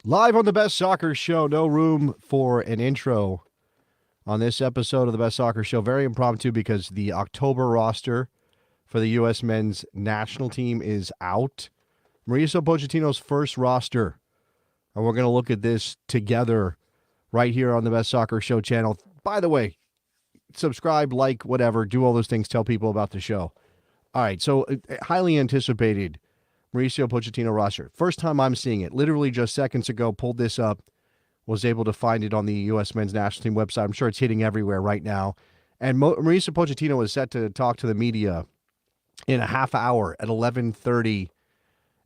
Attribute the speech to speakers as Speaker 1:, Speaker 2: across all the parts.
Speaker 1: Live on the Best Soccer Show. No room for an intro on this episode of the Best Soccer Show. Very impromptu because the October roster for the U.S. men's national team is out. Mauricio Pochettino's first roster. And we're going to look at this together right here on the Best Soccer Show channel. By the way, subscribe, like, whatever. Do all those things. Tell people about the show. All right, so highly anticipated Mauricio Pochettino roster. First time I'm seeing it. Literally just seconds ago, pulled this up. Was able to find it on the U.S. men's national team website. I'm sure it's hitting everywhere right now. And Mauricio Pochettino is set to talk to the media in a half hour at 11:30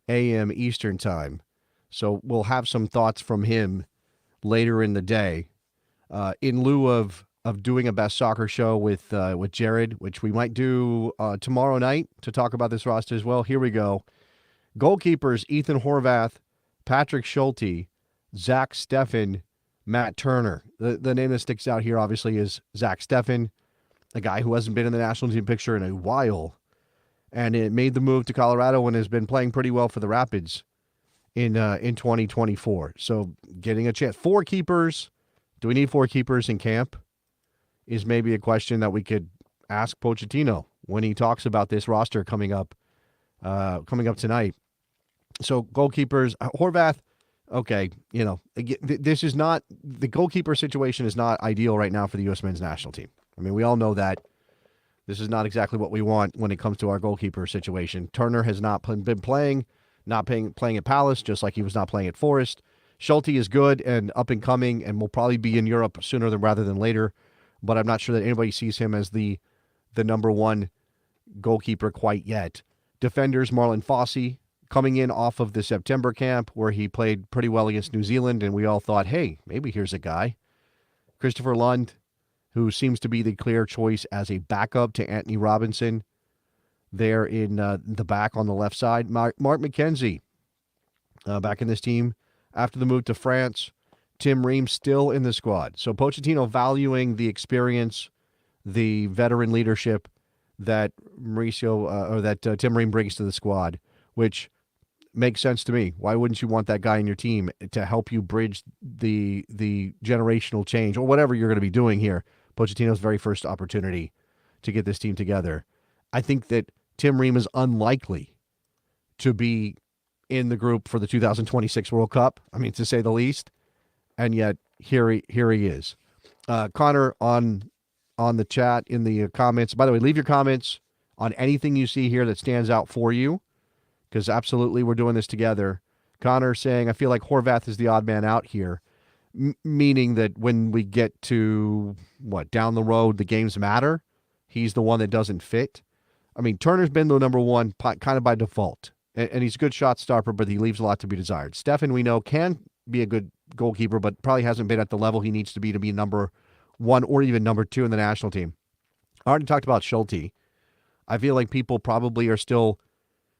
Speaker 1: a.m. Eastern time. So we'll have some thoughts from him later in the day. In lieu of doing a Best Soccer Show with Jared, which we might do tomorrow night to talk about this roster as well. Here we go. Goalkeepers, Ethan Horvath, Patrick Schulte, Zach Steffen, Matt Turner. The name that sticks out here, obviously, is Zach Steffen, a guy who hasn't been in the national team picture in a while, and it made the move to Colorado and has been playing pretty well for the Rapids in 2024. So getting a chance. 4 keepers. Do we need 4 keepers in camp? Is maybe a question that we could ask Pochettino when he talks about this roster coming up tonight. So goalkeepers, Horvath, okay, this is not, the goalkeeper situation is not ideal right now for the U.S. men's national team. I mean, we all know that this is not exactly what we want when it comes to our goalkeeper situation. Turner has not been playing at Palace, just like he was not playing at Forest. Schulte is good and up and coming and will probably be in Europe sooner rather than later, but I'm not sure that anybody sees him as the number one goalkeeper quite yet. Defenders, Marlon Fossey, coming in off of the September camp where he played pretty well against New Zealand, and we all thought, hey, maybe here's a guy. Christopher Lund, who seems to be the clear choice as a backup to Anthony Robinson there in the back on the left side. Mark McKenzie back in this team after the move to France. Tim Ream still in the squad. So Pochettino valuing the experience, the veteran leadership that Tim Ream brings to the squad, which makes sense to me. Why wouldn't you want that guy in your team to help you bridge the generational change or whatever you're going to be doing here? Pochettino's very first opportunity to get this team together. I think that Tim Ream is unlikely to be in the group for the 2026 World Cup. I mean, to say the least. And yet here he is. Connor on the chat in the comments. By the way, leave your comments on anything you see here that stands out for you, because absolutely we're doing this together. Connor saying, I feel like Horvath is the odd man out here, meaning that when we get to, down the road, the games matter, he's the one that doesn't fit. I mean, Turner's been the number one kind of by default, and he's a good shot stopper, but he leaves a lot to be desired. Steffen, we know, can be a good goalkeeper, but probably hasn't been at the level he needs to be number 1 or even number 2 in the national team. I already talked about Schulte. I feel like people probably are still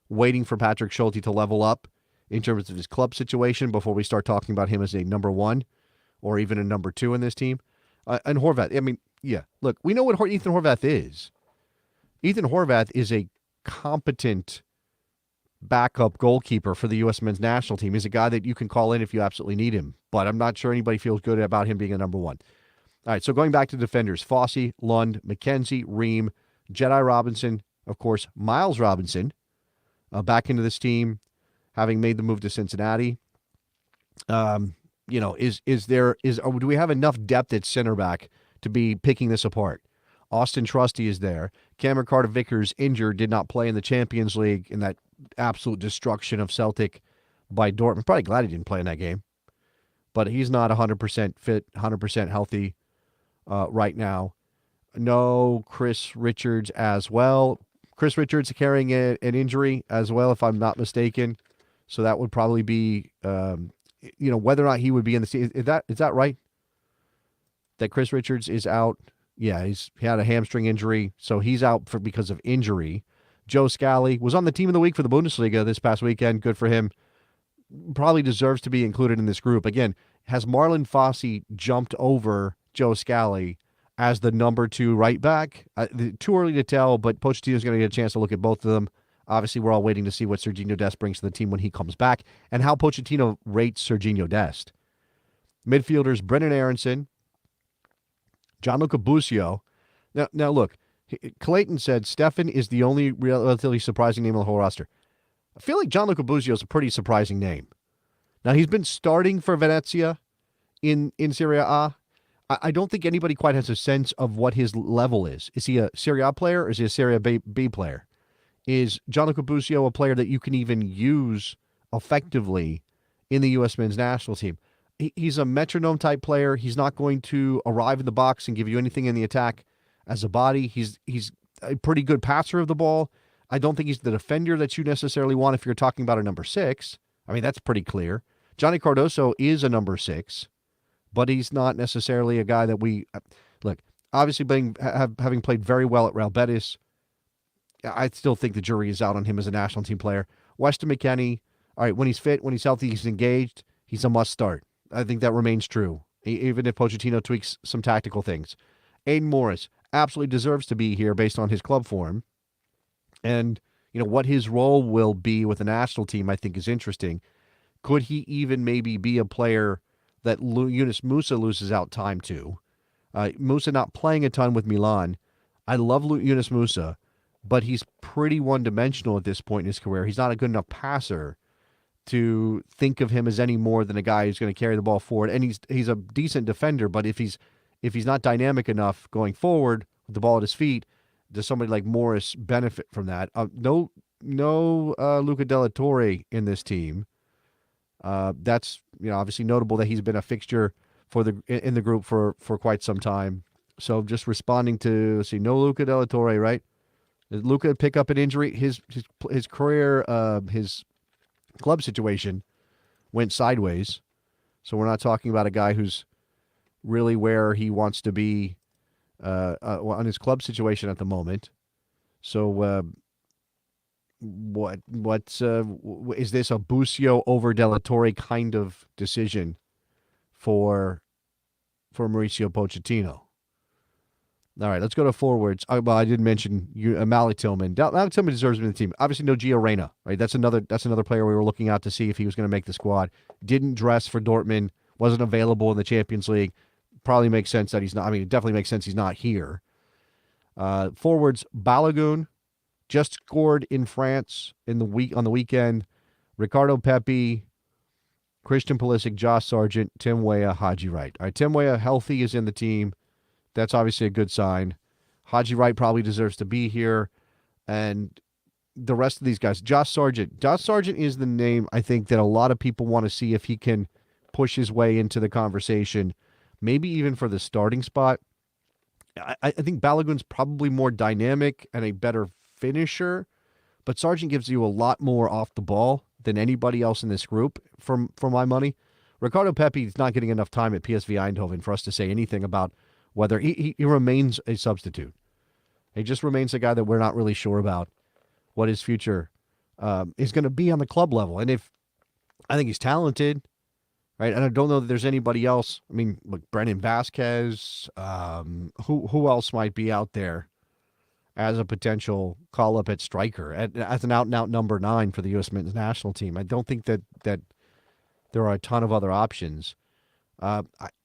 Speaker 1: waiting for Patrick Schulte to level up in terms of his club situation before we start talking about him as a number 1 or even a number 2 in this team. And Horvath, I mean, yeah, look, we know what Ethan Horvath is. Ethan Horvath is a competent backup goalkeeper for the U.S. men's national team. He's a guy that you can call in if you absolutely need him, but I'm not sure anybody feels good about him being a number 1. All right, so going back to defenders, Fossey, Lund, McKenzie, Ream, Jedi Robinson, of course, Miles Robinson, back into this team, having made the move to Cincinnati. Do we have enough depth at center back to be picking this apart? Austin Trusty is there. Cameron Carter-Vickers, injured, did not play in the Champions League in that absolute destruction of Celtic by Dortmund. Probably glad he didn't play in that game. But he's not 100% fit, 100% healthy right now. No Chris Richards as well. Chris Richards carrying an injury as well, if I'm not mistaken. So that would probably be, whether or not he would be in the season. Is that right? That Chris Richards is out? Yeah, he had a hamstring injury, so he's out because of injury. Joe Scally was on the team of the week for the Bundesliga this past weekend. Good for him. Probably deserves to be included in this group. Again, has Marlon Fossey jumped over Joe Scally as the number 2 right back? Too early to tell, but Pochettino's going to get a chance to look at both of them. Obviously, we're all waiting to see what Serginho Dest brings to the team when he comes back and how Pochettino rates Serginho Dest. Midfielders, Brennan Aronson, Gianluca Busio. Now look, Clayton said Stefan is the only relatively surprising name on the whole roster. I feel like Gianluca Busio is a pretty surprising name. Now, he's been starting for Venezia in Serie A. I don't think anybody quite has a sense of what his level is. Is he a Serie A player or is he a Serie B player? Is Gianluca Busio a player that you can even use effectively in the U.S. men's national team? He's a metronome-type player. He's not going to arrive in the box and give you anything in the attack as a body. He's a pretty good passer of the ball. I don't think he's the defender that you necessarily want if you're talking about a number 6. I mean, that's pretty clear. Johnny Cardoso is a number 6, but he's not necessarily a guy that we look. Obviously, having played very well at Real Betis, I still think the jury is out on him as a national team player. Weston McKennie, all right, when he's fit, when he's healthy, he's engaged, he's a must start. I think that remains true, even if Pochettino tweaks some tactical things. Aiden Morris absolutely deserves to be here based on his club form. And, what his role will be with the national team, I think, is interesting. Could he even maybe be a player that Yunus Musa loses out time to? Musa not playing a ton with Milan. I love Yunus Musa, but he's pretty one-dimensional at this point in his career. He's not a good enough passer to think of him as any more than a guy who's going to carry the ball forward. And he's a decent defender, but if he's not dynamic enough going forward with the ball at his feet, does somebody like Morris benefit from that? No Luca Della Torre in this team. That's obviously notable that he's been a fixture in the group for quite some time. So just responding to no Luca Della Torre, right? Did Luca pick up an injury? His career, his club situation went sideways. So we're not talking about a guy who's really where he wants to be on his club situation at the moment. So is this a Busio over Della Torre kind of decision for Mauricio Pochettino? All right, let's go to forwards. Well, I didn't mention Malik Tillman. Malik Tillman deserves to be in the team. Obviously, no Gio Reyna, right? That's another player we were looking out to see if he was going to make the squad. Didn't dress for Dortmund. Wasn't available in the Champions League. Probably makes sense that he's not. I mean, it definitely makes sense he's not here. Forwards, Balogun just scored in France on the weekend. Ricardo Pepi, Christian Pulisic, Josh Sargent, Tim Weah, Haji Wright. All right, Tim Weah healthy is in the team. That's obviously a good sign. Haji Wright probably deserves to be here. And the rest of these guys, Josh Sargent. Josh Sargent is the name I think that a lot of people want to see if he can push his way into the conversation, maybe even for the starting spot. I think Balogun's probably more dynamic and a better finisher, but Sargent gives you a lot more off the ball than anybody else in this group, for my money. Ricardo Pepi is not getting enough time at PSV Eindhoven for us to say anything about whether he remains a substitute. He just remains a guy that we're not really sure about what his future is going to be on the club level. And I think he's talented, right? And I don't know that there's anybody else. I mean, look, Brennan Vasquez, who else might be out there as a potential call-up at striker, as an out-and-out number 9 for the U.S. men's national team. I don't think that there are a ton of other options.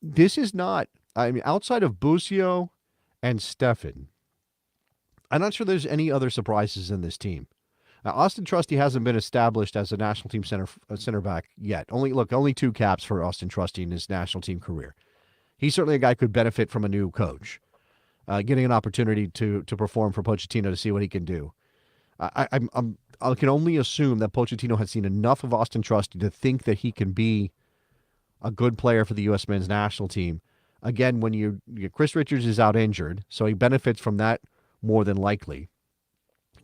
Speaker 1: This is not... I mean, outside of Busio and Stefan, I'm not sure there's any other surprises in this team. Now, Austin Trusty hasn't been established as a national team center back yet. Only 2 caps for Austin Trusty in his national team career. He's certainly a guy who could benefit from a new coach, getting an opportunity to perform for Pochettino to see what he can do. I can only assume that Pochettino has seen enough of Austin Trusty to think that he can be a good player for the U.S. men's national team. Again, when Chris Richards is out injured, so he benefits from that more than likely.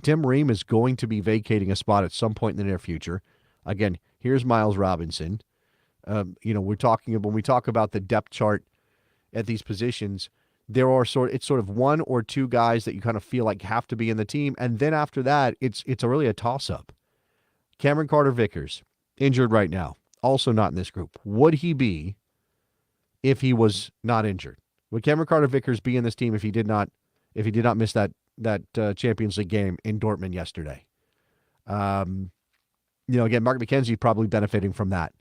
Speaker 1: Tim Ream is going to be vacating a spot at some point in the near future. Again, here's Miles Robinson. When we talk about the depth chart at these positions, it's sort of 1 or 2 guys that you kind of feel like have to be in the team, and then after that, it's really a toss-up. Cameron Carter-Vickers, injured right now, also not in this group. Would he be if he was not injured? Would Cameron Carter-Vickers be in this team if he did not miss that Champions League game in Dortmund yesterday? Again, Mark McKenzie probably benefiting from that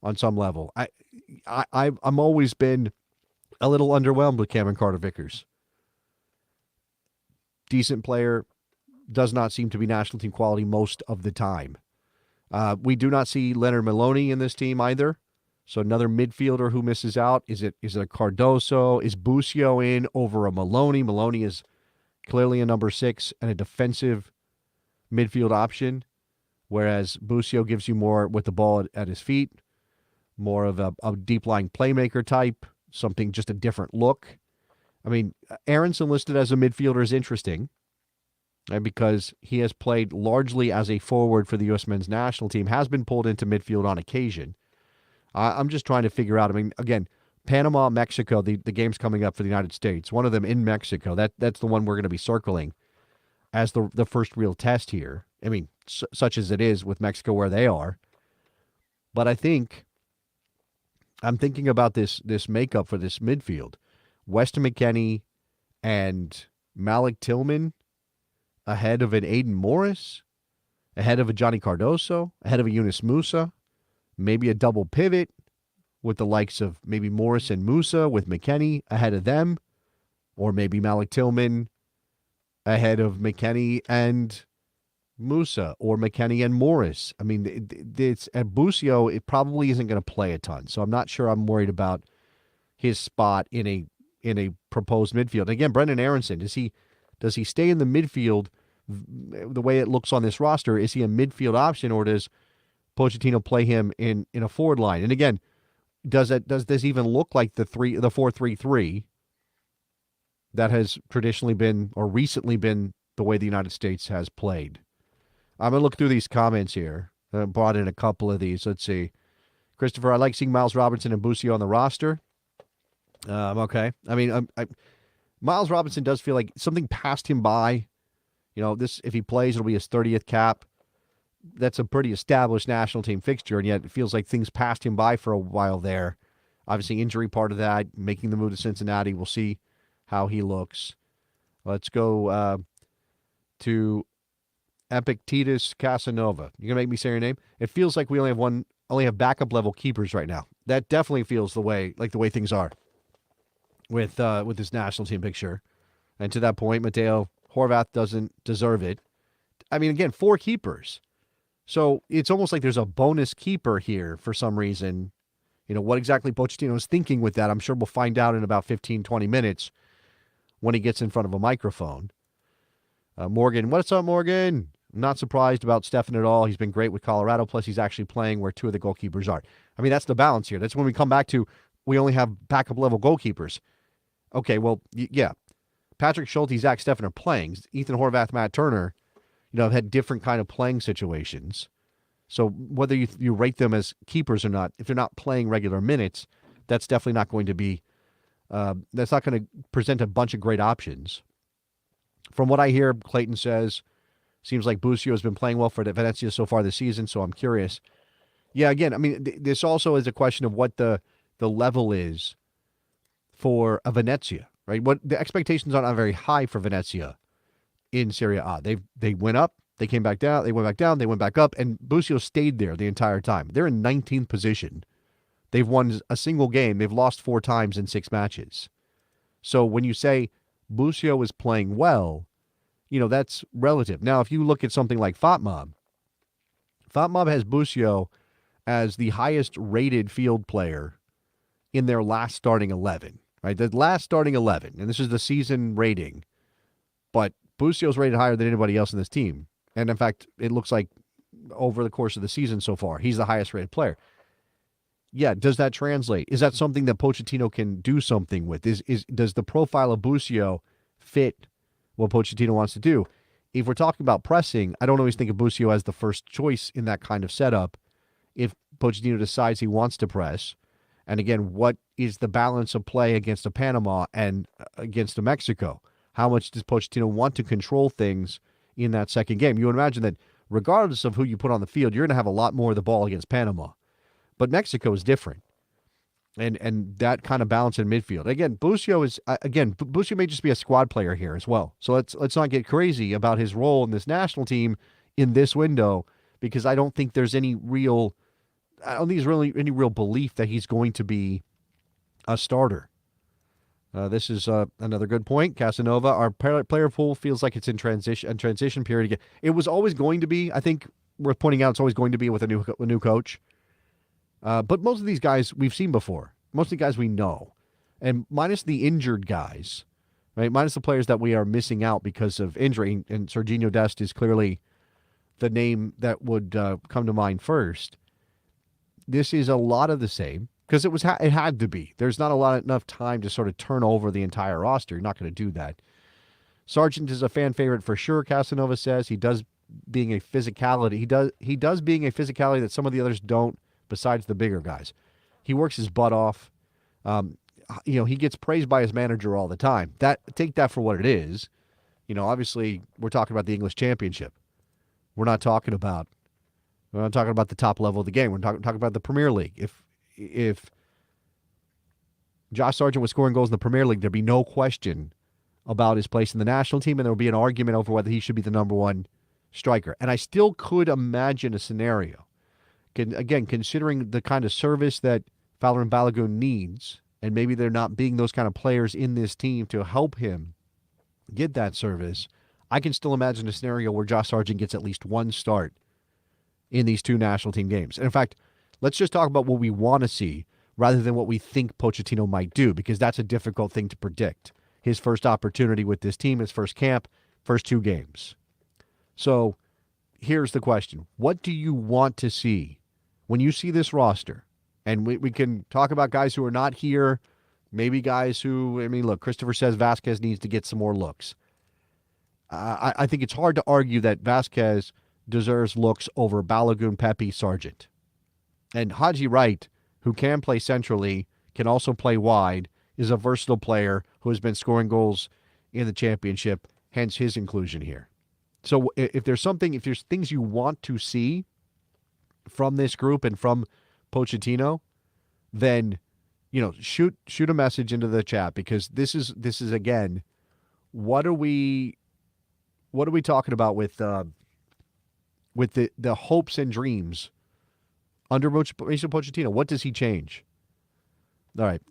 Speaker 1: on some level. I'm always been a little underwhelmed with Cameron Carter-Vickers. Decent player, does not seem to be national team quality most of the time. We do not see Leonard Maloney in this team either. So another midfielder who misses out. Is it a Cardoso? Is Busio in over a Maloney? Maloney is clearly a number 6 and a defensive midfield option, whereas Busio gives you more with the ball at his feet, more of a deep-lying playmaker type, something just a different look. I mean, Aronson listed as a midfielder is interesting, right, because he has played largely as a forward for the U.S. men's national team, has been pulled into midfield on occasion. I'm just trying to figure out, I mean, again, Panama, Mexico, the games coming up for the United States, one of them in Mexico, that's the one we're going to be circling as the first real test here. I mean, such as it is with Mexico where they are. But I'm thinking about this makeup for this midfield. Weston McKennie and Malik Tillman ahead of an Aiden Morris, ahead of a Johnny Cardoso, ahead of a Yunus Musa, maybe a double pivot with the likes of maybe Morris and Musa with McKennie ahead of them, or maybe Malik Tillman ahead of McKennie and Musa, or McKennie and Morris. I mean, it's at Busio, it probably isn't going to play a ton, so I'm not sure I'm worried about his spot in a proposed midfield. Again, Brendan Aronson, does he stay in the midfield the way it looks on this roster? Is he a midfield option, or does Pochettino play him in a forward line? And again, does this even look like the 4-3-3 that has traditionally been or recently been the way the United States has played? I'm going to look through these comments here. I brought in a couple of these. Let's see. Christopher, I like seeing Miles Robinson and Busio on the roster. Okay. I mean, Miles Robinson does feel like something passed him by. This, if he plays, it'll be his 30th cap. That's a pretty established national team fixture, and yet it feels like things passed him by for a while there. Obviously, injury part of that, making the move to Cincinnati. We'll see how he looks. Let's go to Epictetus Casanova. You're going to make me say your name? It feels like we only have backup level keepers right now. That definitely feels the way things are with this national team picture. And to that point, Mateo Horvath doesn't deserve it. I mean, again, 4 keepers. So it's almost like there's a bonus keeper here for some reason. What exactly Pochettino is thinking with that, I'm sure we'll find out in about 15, 20 minutes when he gets in front of a microphone. Morgan, what's up, Morgan? I'm not surprised about Stefan at all. He's been great with Colorado, plus he's actually playing where 2 of the goalkeepers are. I mean, that's the balance here. That's when we come back to we only have backup-level goalkeepers. Okay, well, yeah. Patrick Schulte, Zach Steffen are playing. Ethan Horvath, Matt Turner, have had different kind of playing situations. So whether you rate them as keepers or not, if they're not playing regular minutes, that's definitely not going to be that's not going to present a bunch of great options. From what I hear, Clayton says, seems like Busio has been playing well for Venezia so far this season, so I'm curious. Yeah, again, I mean, this also is a question of what the level is for a Venezia, right? What the expectations are not very high for Venezia in Serie A. They went up, they came back down, they went back down, they went back up, and Busio stayed there the entire time. They're in 19th position. They've won a single game. They've lost 4 times in 6 matches. So when you say Busio is playing well, that's relative. Now, if you look at something like FotMob has Busio as the highest rated field player in their last starting 11, right? The last starting 11, and this is the season rating, but Busio's rated higher than anybody else in this team. And in fact, it looks like over the course of the season so far, he's the highest rated player. Yeah, does that translate? Is that something that Pochettino can do something with? Does the profile of Busio fit what Pochettino wants to do? If we're talking about pressing, I don't always think of Busio as the first choice in that kind of setup. If Pochettino decides he wants to press, and again, what is the balance of play against a Panama and against a Mexico? How much does Pochettino want to control things in that second game? You would imagine that regardless of who you put on the field, you're going to have a lot more of the ball against Panama. But Mexico is different. And that kind of balance in midfield. Again, Busio may just be a squad player here as well. So let's not get crazy about his role in this national team in this window because I don't think there's any real any real belief that he's going to be a starter. This is another good point. Casanova, our player pool feels like it's in transition period again. It was always going to be, I think, worth pointing out, it's always going to be with a new coach. But most of these guys we've seen before. Most of the guys we know. And minus the injured guys, right? Minus the players that we are missing out because of injury. And Sergiño Dest is clearly the name that would come to mind first. This is a lot of the same. Because it had to be. There's not enough time to sort of turn over the entire roster. You're not going to do that. Sargent is a fan favorite for sure, Casanova says. He does being a physicality. He does being a physicality that some of the others don't, besides the bigger guys. He works his butt off. He gets praised by his manager all the time. Take that for what it is. Obviously, we're talking about the English Championship. We're not talking about the top level of the game. We're talking about the Premier League. If Josh Sargent was scoring goals in the Premier League, there'd be no question about his place in the national team, and there would be an argument over whether he should be the number one striker. And I still could imagine a scenario, again, considering the kind of service that Fowler and Balogun needs, and maybe there not being those kind of players in this team to help him get that service, I can still imagine a scenario where Josh Sargent gets at least one start in these two national team games. And in fact, let's just talk about what we want to see rather than what we think Pochettino might do, because that's a difficult thing to predict. His first opportunity with this team, his first camp, first two games. So here's the question. What do you want to see when you see this roster? And we can talk about guys who are not here, maybe guys who, look, Christopher says Vasquez needs to get some more looks. I think it's hard to argue that Vasquez deserves looks over Balogun, Pepe, Sargent. And Haji Wright, who can play centrally, can also play wide, is a versatile player who has been scoring goals in the championship, hence his inclusion here. So if there's things you want to see from this group and from Pochettino, then shoot a message into the chat, because this is again, what are we talking about with the hopes and dreams under Mauricio Pochettino? What does he change? All right.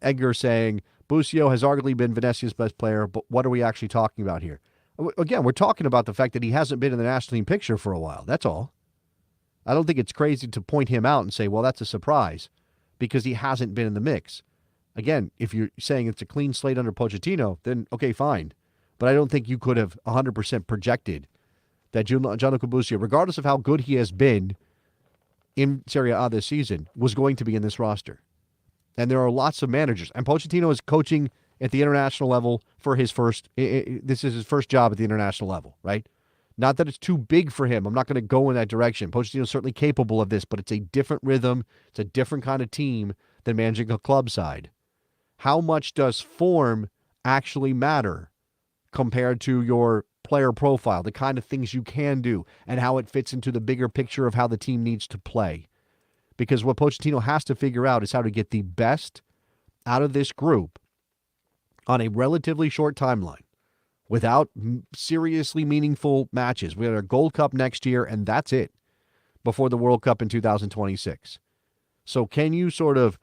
Speaker 1: Edgar saying, Busio has arguably been Venetia's best player, but what are we actually talking about here? Again, we're talking about the fact that he hasn't been in the national team picture for a while. That's all. I don't think it's crazy to point him out and say, well, that's a surprise, because he hasn't been in the mix. Again, if you're saying it's a clean slate under Pochettino, then okay, fine. But I don't think you could have 100% projected that Gianluca Busio, regardless of how good he has been in Serie A this season, was going to be in this roster. And there are lots of managers. And Pochettino is coaching at the international level for his first, this is his first job at the international level, right? Not that it's too big for him. I'm not going to go in that direction. Pochettino is certainly capable of this, but it's a different rhythm. It's a different kind of team than managing a club side. How much does form actually matter compared to your player profile, the kind of things you can do, and how it fits into the bigger picture of how the team needs to play? Because what Pochettino has to figure out is how to get the best out of this group on a relatively short timeline without seriously meaningful matches. We have our Gold Cup next year, and that's it before the World Cup in 2026. So can you sort of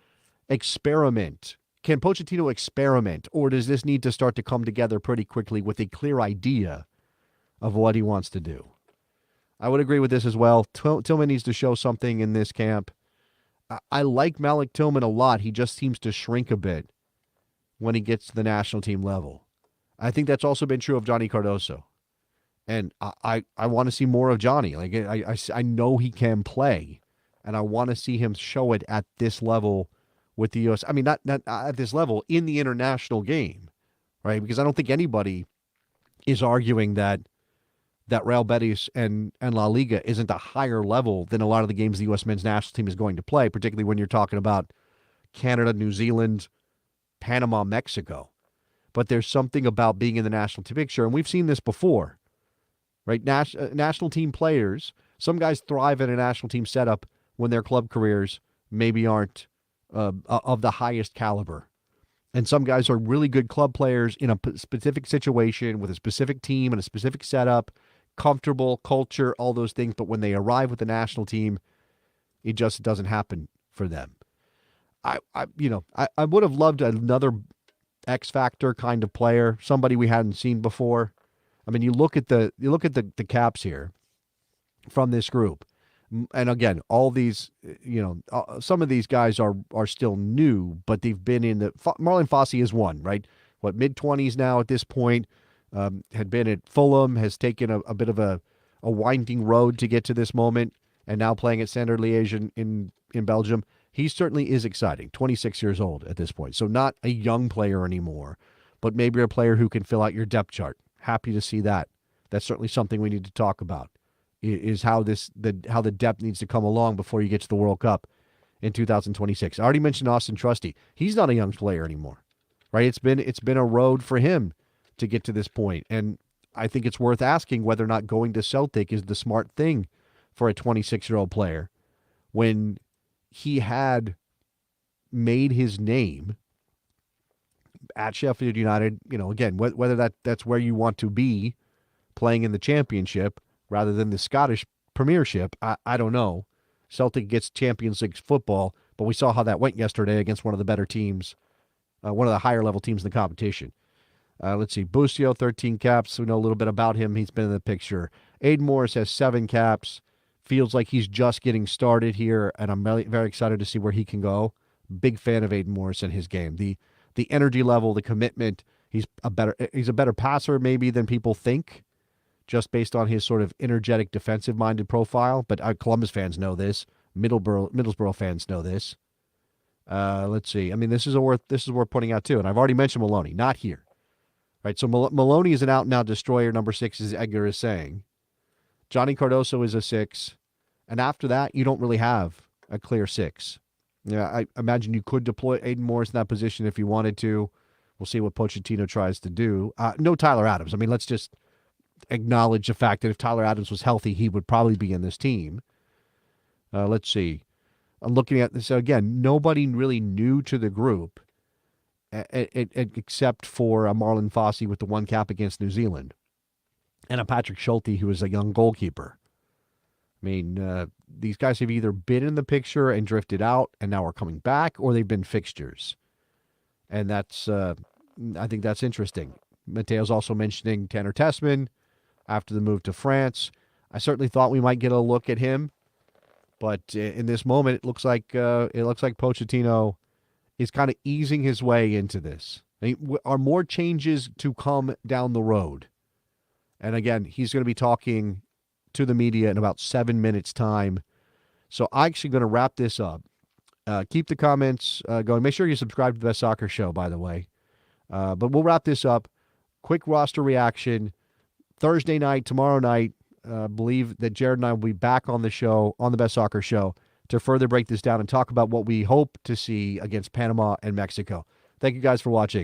Speaker 1: experiment? Can Pochettino experiment, or does this need to start to come together pretty quickly with a clear idea of what he wants to do? I would agree with this as well. Tillman needs to show something in this camp. I like Malik Tillman a lot. He just seems to shrink a bit when he gets to the national team level. I think that's also been true of Johnny Cardoso. And I want to see more of Johnny. Like I know he can play, and I want to see him show it at this level with the U.S. I mean, not at this level, in the international game, right? Because I don't think anybody is arguing that Real Betis and La Liga isn't a higher level than a lot of the games the U.S. men's national team is going to play, particularly when you're talking about Canada, New Zealand, Panama, Mexico. But there's something about being in the national team picture, and we've seen this before, right? National team players, some guys thrive in a national team setup when their club careers maybe aren't of the highest caliber. And some guys are really good club players in a specific situation with a specific team and a specific setup, comfortable, culture, all those things. But when they arrive with the national team, it just doesn't happen for them. I would have loved another X factor kind of player, somebody we hadn't seen before. I mean, you look at the caps here from this group, and again, all these, some of these guys are still new, but they've been in the Marlon Fossey is one, right? What, mid-20s now at this point, had been at Fulham, has taken a bit of a winding road to get to this moment, and now playing at Standard Liège in Belgium. He certainly is exciting, 26 years old at this point. So not a young player anymore, but maybe a player who can fill out your depth chart. Happy to see that. That's certainly something we need to talk about, is how the depth needs to come along before you get to the World Cup in 2026. I already mentioned Austin Trusty. He's not a young player anymore, right? It's been a road for him to get to this point, and I think it's worth asking whether or not going to Celtic is the smart thing for a 26-year-old player when he had made his name at Sheffield United. Again, whether that's where you want to be playing in the Championship rather than the Scottish Premiership, I don't know. Celtic gets Champions League football, but we saw how that went yesterday against one of the better teams, one of the higher level teams in the competition. Let's see. Busio, 13 caps. We know a little bit about him. He's been in the picture. Aidan Morris has 7 caps. Feels like he's just getting started here, and I'm very excited to see where he can go. Big fan of Aidan Morris and his game. The energy level, the commitment. He's a better passer maybe than people think, just based on his sort of energetic, defensive-minded profile. But Columbus fans know this. Middlesbrough fans know this. Let's see. I mean, this is worth pointing out too. And I've already mentioned Maloney, not here. Right. So Maloney is an out-and-out destroyer. Number 6, as Edgar is saying. Johnny Cardoso is a 6. And after that, you don't really have a clear 6. Yeah, I imagine you could deploy Aidan Morris in that position if you wanted to. We'll see what Pochettino tries to do. No Tyler Adams. I mean, let's just acknowledge the fact that if Tyler Adams was healthy, he would probably be in this team. Let's see. I'm looking at this again. Nobody really new to the group, except for Marlon Fossey with the 1 cap against New Zealand, and a Patrick Schulte who is a young goalkeeper. I mean, these guys have either been in the picture and drifted out and now are coming back, or they've been fixtures. And that's, I think that's interesting. Mateo's also mentioning Tanner Tessman after the move to France. I certainly thought we might get a look at him, but in this moment, it looks like Pochettino is kind of easing his way into this. I mean, are more changes to come down the road? And again, he's going to be talking to the media in about 7 minutes' time. So I'm actually going to wrap this up. Keep the comments going. Make sure you subscribe to the Best Soccer Show, by the way. But we'll wrap this up. Quick roster reaction. Thursday night, tomorrow night, believe that Jared and I will be back on the show, on the Best Soccer Show, to further break this down and talk about what we hope to see against Panama and Mexico. Thank you guys for watching.